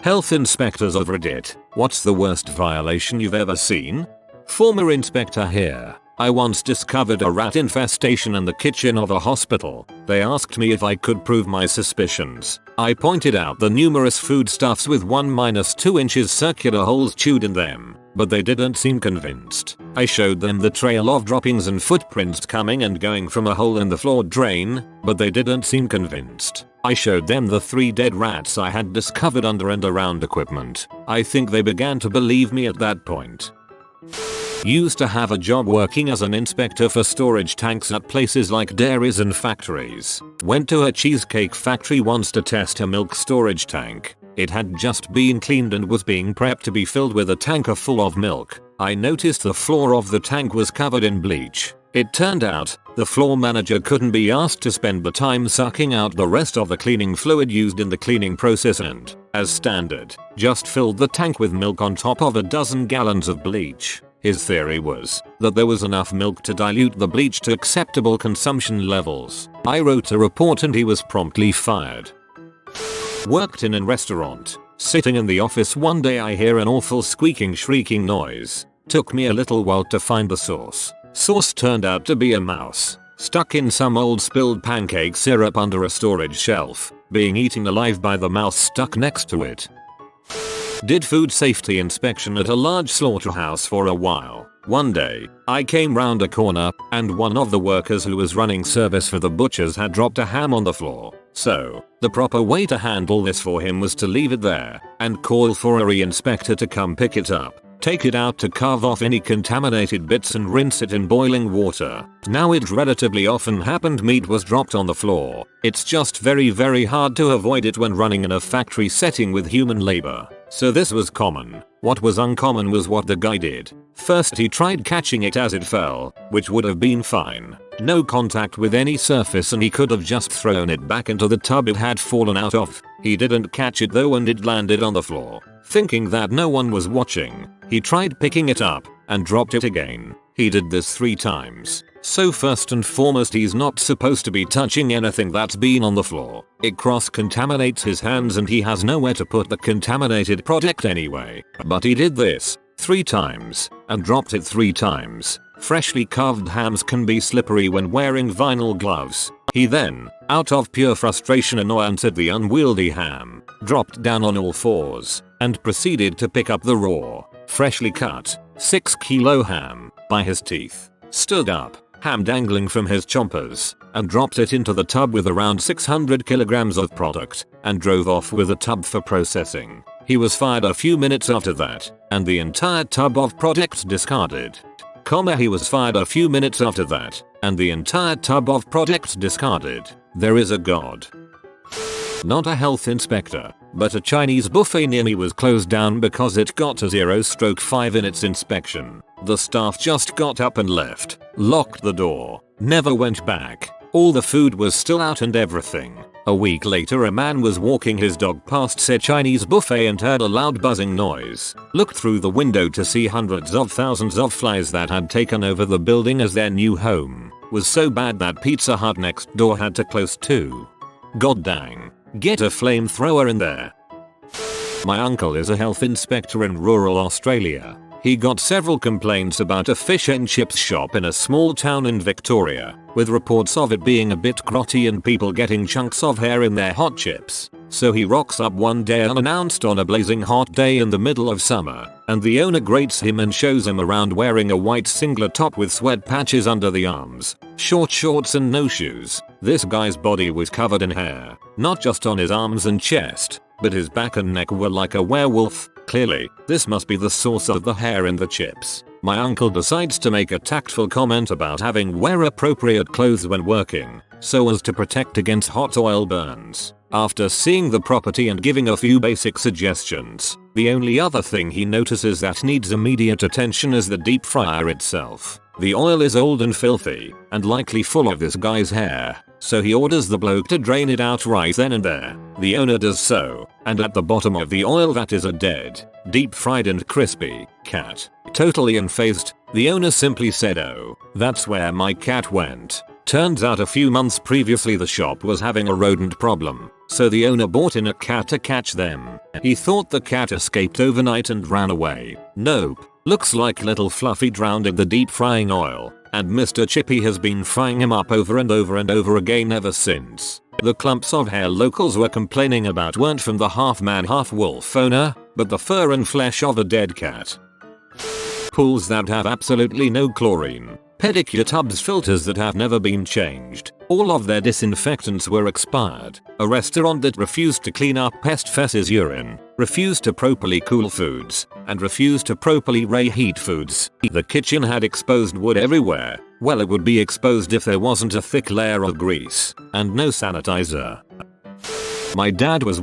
Health inspectors of Reddit, what's the worst violation you've ever seen? Former inspector here. I once discovered a rat infestation in the kitchen of a hospital. They asked me if I could prove my suspicions. I pointed out the numerous foodstuffs with 1-2 inches circular holes chewed in them, but they didn't seem convinced. I showed them the trail of droppings and footprints coming and going from a hole in the floor drain, but they didn't seem convinced. I showed them the 3 dead rats I had discovered under and around equipment. I think they began to believe me at that point. Used to have a job working as an inspector for storage tanks at places like dairies and factories. Went to a cheesecake factory once to test a milk storage tank. It had just been cleaned and was being prepped to be filled with a tanker full of milk. I noticed the floor of the tank was covered in bleach. It turned out, the floor manager couldn't be asked to spend the time sucking out the rest of the cleaning fluid used in the cleaning process and, as standard, just filled the tank with milk on top of a dozen gallons of bleach. His theory was that there was enough milk to dilute the bleach to acceptable consumption levels. I wrote a report and he was promptly fired. Worked in a restaurant. Sitting in the office one day I hear an awful squeaking shrieking noise. Took me a little while to find the source. Source turned out to be a mouse, stuck in some old spilled pancake syrup under a storage shelf, being eaten alive by the mouse stuck next to it. Did food safety inspection at a large slaughterhouse for a while. One day, I came round a corner, and one of the workers who was running service for the butchers had dropped a ham on the floor. So, the proper way to handle this for him was to leave it there, and call for a re-inspector to come pick it up. Take it out to carve off any contaminated bits and rinse it in boiling water. Now it relatively often happened meat was dropped on the floor. It's just very hard to avoid it when running in a factory setting with human labor. So this was common. What was uncommon was what the guy did. First he tried catching it as it fell, which would have been fine. No contact with any surface and he could have just thrown it back into the tub it had fallen out of. He didn't catch it though and it landed on the floor. Thinking that no one was watching, he tried picking it up and dropped it again. He did this 3 times. So first and foremost he's not supposed to be touching anything that's been on the floor. It cross-contaminates his hands and he has nowhere to put the contaminated product anyway. But he did this 3 times and dropped it 3 times. Freshly carved hams can be slippery when wearing vinyl gloves. He then, out of pure frustration and annoyance at the unwieldy ham, dropped down on all 4s and proceeded to pick up the raw, freshly cut, 6-kilo ham by his teeth. Stood up, ham dangling from his chompers, and dropped it into the tub with around 600 kilograms of product, and drove off with a tub for processing. He was fired a few minutes after that, and the entire tub of product discarded. He was fired a few minutes after that, and the entire tub of product discarded. There is a God. Not a health inspector, but a Chinese buffet near me was closed down because it got a 0/5 in its inspection. The staff just got up and left, locked the door, never went back. All the food was still out and everything. A week later a man was walking his dog past said Chinese buffet and heard a loud buzzing noise. Looked through the window to see hundreds of thousands of flies that had taken over the building as their new home. Was so bad that Pizza Hut next door had to close too. God dang. Get a flamethrower in there. My uncle is a health inspector in rural Australia. He got several complaints about a fish and chips shop in a small town in Victoria, with reports of it being a bit grotty and people getting chunks of hair in their hot chips. So he rocks up one day unannounced on a blazing hot day in the middle of summer, and the owner grates him and shows him around wearing a white singlet top with sweat patches under the arms, short shorts and no shoes. This guy's body was covered in hair, not just on his arms and chest, but his back and neck were like a werewolf. Clearly, this must be the source of the hair in the chips. My uncle decides to make a tactful comment about having wear appropriate clothes when working, so as to protect against hot oil burns. After seeing the property and giving a few basic suggestions, the only other thing he notices that needs immediate attention is the deep fryer itself. The oil is old and filthy, and likely full of this guy's hair, so he orders the bloke to drain it out right then and there. The owner does so, and at the bottom of the oil that is a dead, deep fried and crispy cat. Totally unfazed, the owner simply said, "Oh, that's where my cat went." Turns out a few months previously the shop was having a rodent problem, so the owner bought in a cat to catch them. He thought the cat escaped overnight and ran away. Nope. Looks like little Fluffy drowned in the deep frying oil, and Mr. Chippy has been frying him up over and over and over again ever since. The clumps of hair locals were complaining about weren't from the half-man half-wolf owner, but the fur and flesh of a dead cat. Pools that have absolutely no chlorine. Pedicure tubs filters that have never been changed. All of their disinfectants were expired. A restaurant that refused to clean up pest fesses urine, refused to properly cool foods, and refused to properly reheat foods. The kitchen had exposed wood everywhere. Well, it would be exposed if there wasn't a thick layer of grease and no sanitizer. My dad was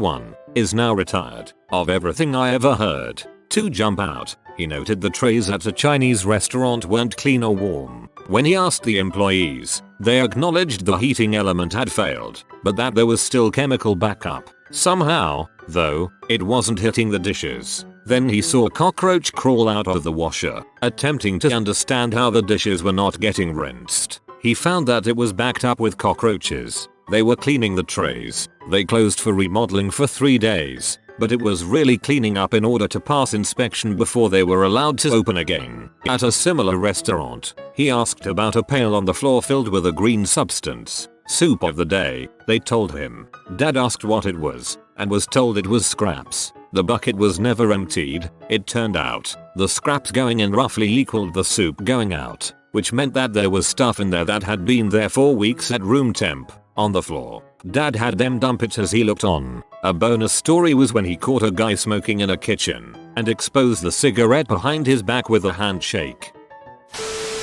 is now retired, of everything I ever heard to jump out. He noted the trays at a Chinese restaurant weren't clean or warm. When he asked the employees, they acknowledged the heating element had failed, but that there was still chemical backup. Somehow, though, it wasn't hitting the dishes. Then he saw a cockroach crawl out of the washer, attempting to understand how the dishes were not getting rinsed. He found that it was backed up with cockroaches. They were cleaning the trays. They closed for remodeling for 3 days. But it was really cleaning up in order to pass inspection before they were allowed to open again. At a similar restaurant, he asked about a pail on the floor filled with a green substance. Soup of the day, they told him. Dad asked what it was, and was told it was scraps. The bucket was never emptied. It turned out, the scraps going in roughly equaled the soup going out, which meant that there was stuff in there that had been there for weeks at room temp, on the floor. Dad had them dump it as he looked on. A bonus story was when he caught a guy smoking in a kitchen and exposed the cigarette behind his back with a handshake.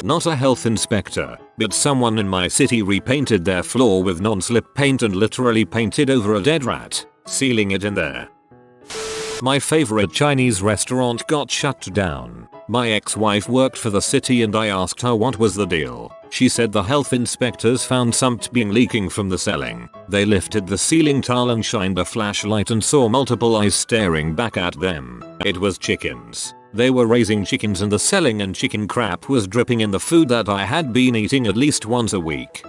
Not a health inspector, but someone in my city repainted their floor with non-slip paint and literally painted over a dead rat, sealing it in there. My favorite Chinese restaurant got shut down. My ex-wife worked for the city and I asked her what was the deal. She said the health inspectors found something leaking from the ceiling. They lifted the ceiling tile and shined a flashlight and saw multiple eyes staring back at them. It was chickens. They were raising chickens and the ceiling and chicken crap was dripping in the food that I had been eating at least once a week.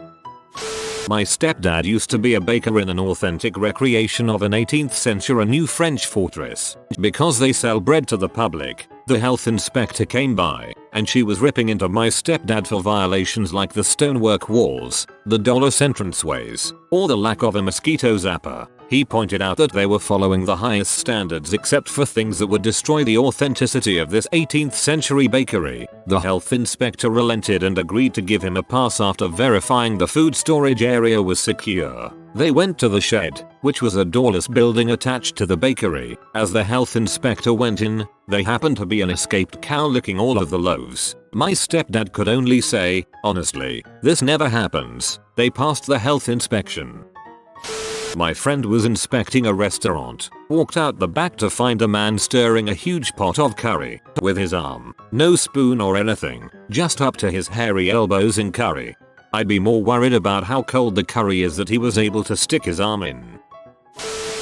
My stepdad used to be a baker in an authentic recreation of an 18th century new French fortress. Because they sell bread to the public, the health inspector came by, and she was ripping into my stepdad for violations like the stonework walls, the dollar entranceways, or the lack of a mosquito zapper. He pointed out that they were following the highest standards except for things that would destroy the authenticity of this 18th century bakery. The health inspector relented and agreed to give him a pass after verifying the food storage area was secure. They went to the shed, which was a doorless building attached to the bakery. As the health inspector went in, there happened to be an escaped cow licking all of the loaves. My stepdad could only say, honestly, this never happens. They passed the health inspection. My friend was inspecting a restaurant, walked out the back to find a man stirring a huge pot of curry with his arm. No spoon or anything, just up to his hairy elbows in curry. I'd be more worried about how cold the curry is that he was able to stick his arm in.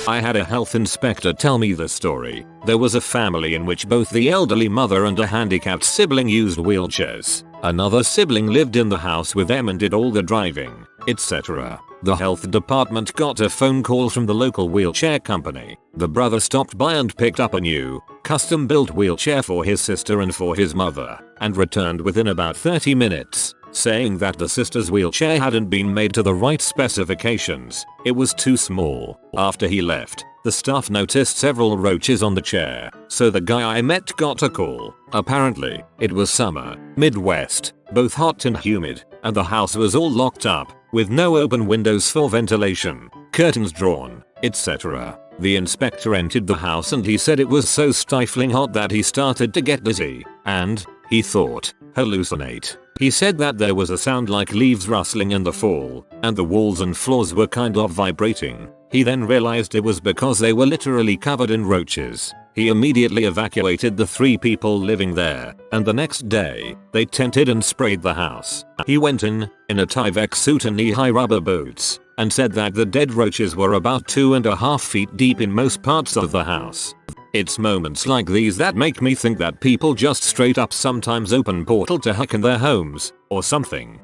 I had a health inspector tell me this story. There was a family in which both the elderly mother and a handicapped sibling used wheelchairs. Another sibling lived in the house with them and did all the driving, etc. The health department got a phone call from the local wheelchair company. The brother stopped by and picked up a new, custom-built wheelchair for his sister and for his mother, and returned within about 30 minutes, saying that the sister's wheelchair hadn't been made to the right specifications. It was too small. After he left, the staff noticed several roaches on the chair, so the guy I met got a call. Apparently, it was summer, Midwest, both hot and humid, and the house was all locked up, with no open windows for ventilation, curtains drawn, etc. The inspector entered the house and he said it was so stifling hot that he started to get dizzy, and, he thought, hallucinate. He said that there was a sound like leaves rustling in the fall, and the walls and floors were kind of vibrating. He then realized it was because they were literally covered in roaches. He immediately evacuated the 3 people living there, and the next day, they tented and sprayed the house. He went in a Tyvek suit and knee-high rubber boots, and said that the dead roaches were about 2.5 feet deep in most parts of the house. It's moments like these that make me think that people just straight up sometimes open portal to hack in their homes, or something.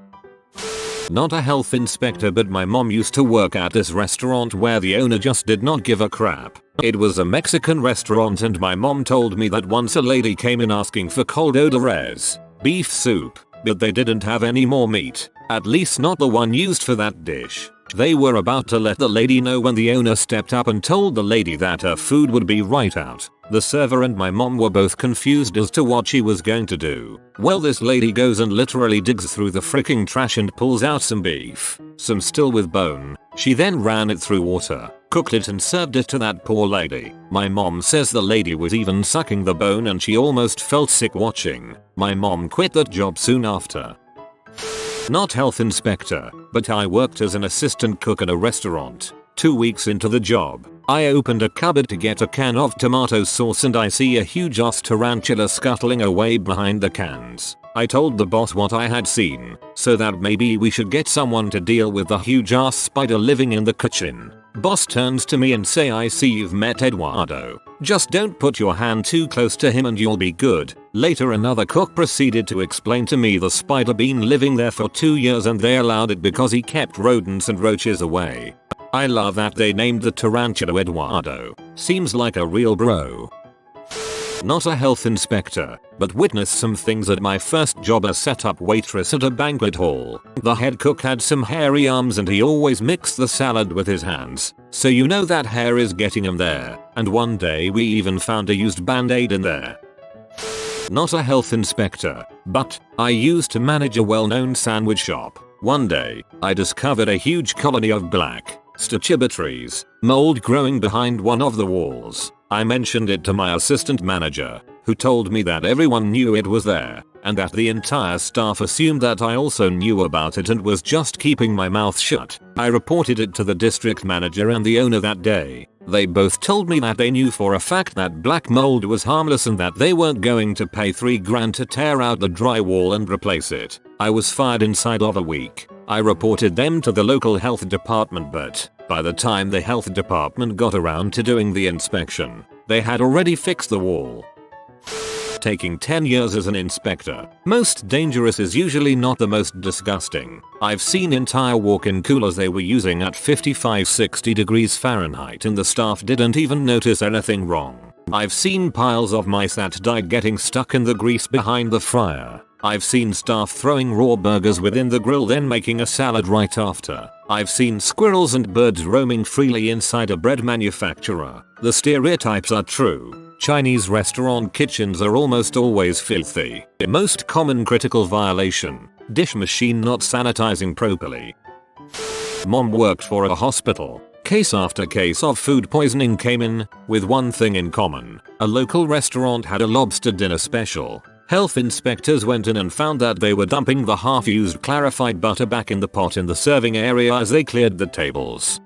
Not a health inspector, but my mom used to work at this restaurant where the owner just did not give a crap. It was a Mexican restaurant, and my mom told me that once a lady came in asking for caldo de res, beef soup, but they didn't have any more meat, at least not the one used for that dish. They were about to let the lady know when the owner stepped up and told the lady that her food would be right out. The server and my mom were both confused as to what she was going to do. Well, this lady goes and literally digs through the freaking trash and pulls out some beef, some still with bone. She then ran it through water, cooked it and served it to that poor lady. My mom says the lady was even sucking the bone and she almost felt sick watching. My mom quit that job soon after. Not health inspector, but I worked as an assistant cook at a restaurant. 2 weeks into the job, I opened a cupboard to get a can of tomato sauce and I see a huge ass tarantula scuttling away behind the cans. I told the boss what I had seen, so that maybe we should get someone to deal with the huge ass spider living in the kitchen. Boss turns to me and say, "I see you've met Eduardo. Just don't put your hand too close to him and you'll be good." Later another cook proceeded to explain to me the spider been living there for 2 years and they allowed it because he kept rodents and roaches away. I love that they named the tarantula Eduardo. Seems like a real bro. Not a health inspector, but witnessed some things at my first job as setup waitress at a banquet hall. The head cook had some hairy arms and he always mixed the salad with his hands, so you know that hair is getting him there, and one day we even found a used band-aid in there. Not a health inspector, but I used to manage a well-known sandwich shop. One day, I discovered a huge colony of black stachybotrys mold growing behind one of the walls. I mentioned it to my assistant manager, who told me that everyone knew it was there, and that the entire staff assumed that I also knew about it and was just keeping my mouth shut. I reported it to the district manager and the owner that day. They both told me that they knew for a fact that black mold was harmless and that they weren't going to pay $3 grand to tear out the drywall and replace it. I was fired inside of a week. I reported them to the local health department, but by the time the health department got around to doing the inspection, they had already fixed the wall. Taking 10 years as an inspector. Most dangerous is usually not the most disgusting. I've seen entire walk-in coolers they were using at 55-60 degrees Fahrenheit and the staff didn't even notice anything wrong. I've seen piles of mice that died getting stuck in the grease behind the fryer. I've seen staff throwing raw burgers within the grill then making a salad right after. I've seen squirrels and birds roaming freely inside a bread manufacturer. The stereotypes are true. Chinese restaurant kitchens are almost always filthy. The most common critical violation, dish machine not sanitizing properly. Mom worked for a hospital. Case after case of food poisoning came in, with one thing in common. A local restaurant had a lobster dinner special. Health inspectors went in and found that they were dumping the half-used clarified butter back in the pot in the serving area as they cleared the tables.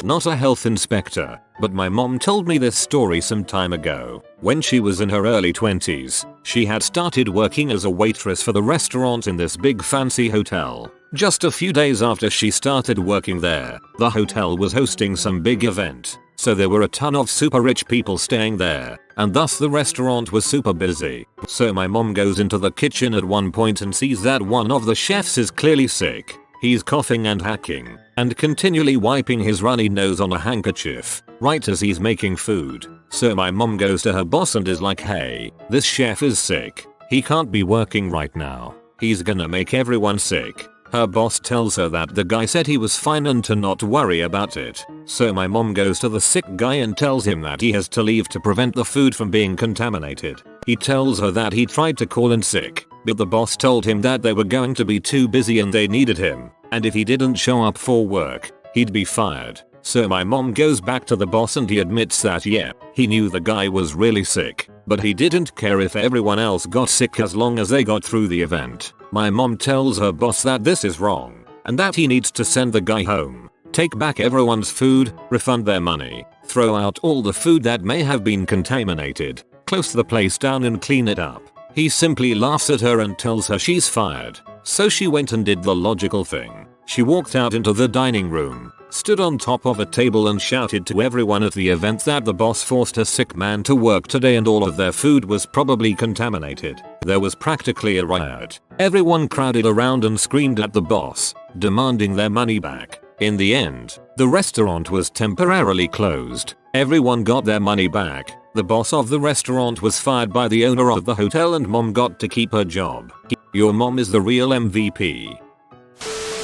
Not a health inspector, but my mom told me this story some time ago. When she was in her early 20s, she had started working as a waitress for the restaurant in this big fancy hotel. Just a few days after she started working there, the hotel was hosting some big event, so there were a ton of super rich people staying there, and thus the restaurant was super busy. So my mom goes into the kitchen at one point and sees that one of the chefs is clearly sick. He's coughing and hacking, and continually wiping his runny nose on a handkerchief, right as he's making food. So my mom goes to her boss and is like, "Hey, this chef is sick. He can't be working right now. He's gonna make everyone sick." Her boss tells her that the guy said he was fine and to not worry about it. So my mom goes to the sick guy and tells him that he has to leave to prevent the food from being contaminated. He tells her that he tried to call in sick, but the boss told him that they were going to be too busy and they needed him, and if he didn't show up for work, he'd be fired. So my mom goes back to the boss and he admits that yeah, he knew the guy was really sick, but he didn't care if everyone else got sick as long as they got through the event. My mom tells her boss that this is wrong, and that he needs to send the guy home, take back everyone's food, refund their money, throw out all the food that may have been contaminated, close the place down and clean it up. He simply laughs at her and tells her she's fired. So she went and did the logical thing. She walked out into the dining room, stood on top of a table and shouted to everyone at the event that the boss forced a sick man to work today and all of their food was probably contaminated. There was practically a riot. Everyone crowded around and screamed at the boss, demanding their money back. In the end, the restaurant was temporarily closed. Everyone got their money back. The boss of the restaurant was fired by the owner of the hotel and mom got to keep her job. Your mom is the real MVP.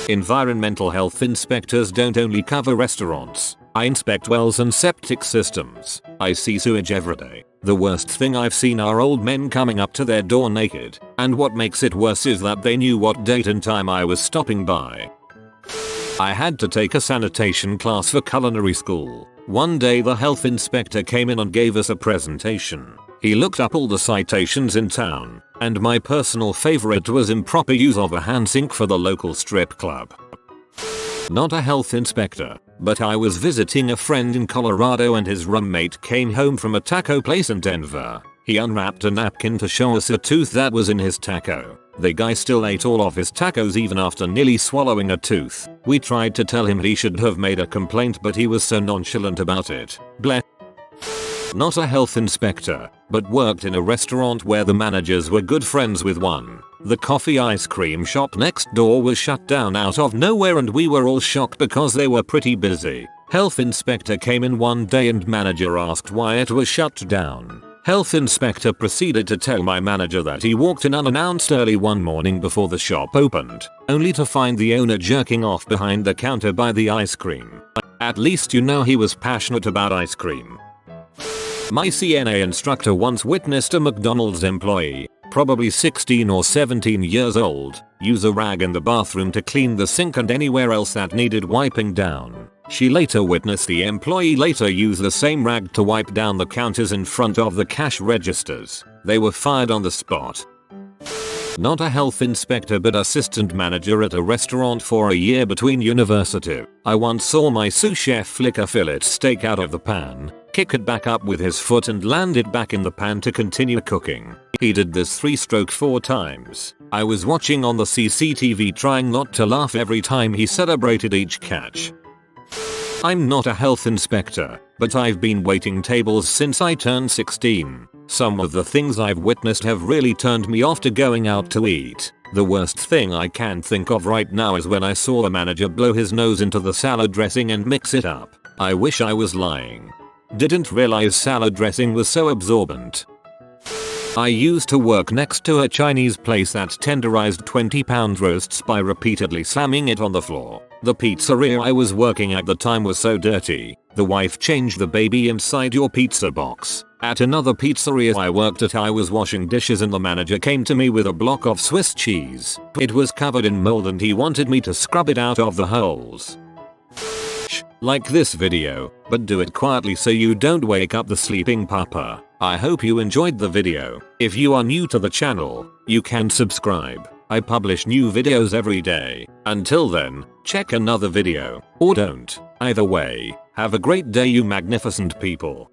Environmental health inspectors don't only cover restaurants. I inspect wells and septic systems. I see sewage every day. The worst thing I've seen are old men coming up to their door naked. And what makes it worse is that they knew what date and time I was stopping by. I had to take a sanitation class for culinary school. One day the health inspector came in and gave us a presentation. He looked up all the citations in town, and my personal favorite was improper use of a hand sink for the local strip club. Not a health inspector, but I was visiting a friend in Colorado and his roommate came home from a taco place in Denver. He unwrapped a napkin to show us a tooth that was in his taco. The guy still ate all of his tacos even after nearly swallowing a tooth. We tried to tell him he should have made a complaint but he was so nonchalant about it. Bleh. Not a health inspector, but worked in a restaurant where the managers were good friends with one. The coffee ice cream shop next door was shut down out of nowhere and we were all shocked because they were pretty busy. Health inspector came in one day and manager asked why it was shut down. Health inspector proceeded to tell my manager that he walked in unannounced early one morning before the shop opened, only to find the owner jerking off behind the counter by the ice cream. At least you know he was passionate about ice cream. My CNA instructor once witnessed a McDonald's employee, probably 16 or 17 years old, use a rag in the bathroom to clean the sink and anywhere else that needed wiping down. She later witnessed the employee use the same rag to wipe down the counters in front of the cash registers. They were fired on the spot. Not a health inspector but assistant manager at a restaurant for a year between university. I once saw my sous chef flick a fillet steak out of the pan, kick it back up with his foot and land it back in the pan to continue cooking. He did this 3-4 times. I was watching on the CCTV trying not to laugh every time he celebrated each catch. I'm not a health inspector, but I've been waiting tables since I turned 16. Some of the things I've witnessed have really turned me off to going out to eat. The worst thing I can think of right now is when I saw the manager blow his nose into the salad dressing and mix it up. I wish I was lying. Didn't realize salad dressing was so absorbent. I used to work next to a Chinese place that tenderized 20-pound roasts by repeatedly slamming it on the floor. The pizzeria I was working at the time was so dirty, the wife changed the baby inside your pizza box. At another pizzeria I worked at I was washing dishes and the manager came to me with a block of Swiss cheese. It was covered in mold and he wanted me to scrub it out of the holes. Like this video, but do it quietly so you don't wake up the sleeping papa. I hope you enjoyed the video. If you are new to the channel, you can subscribe. I publish new videos every day. Until then, check another video, or don't. Either way, have a great day you magnificent people.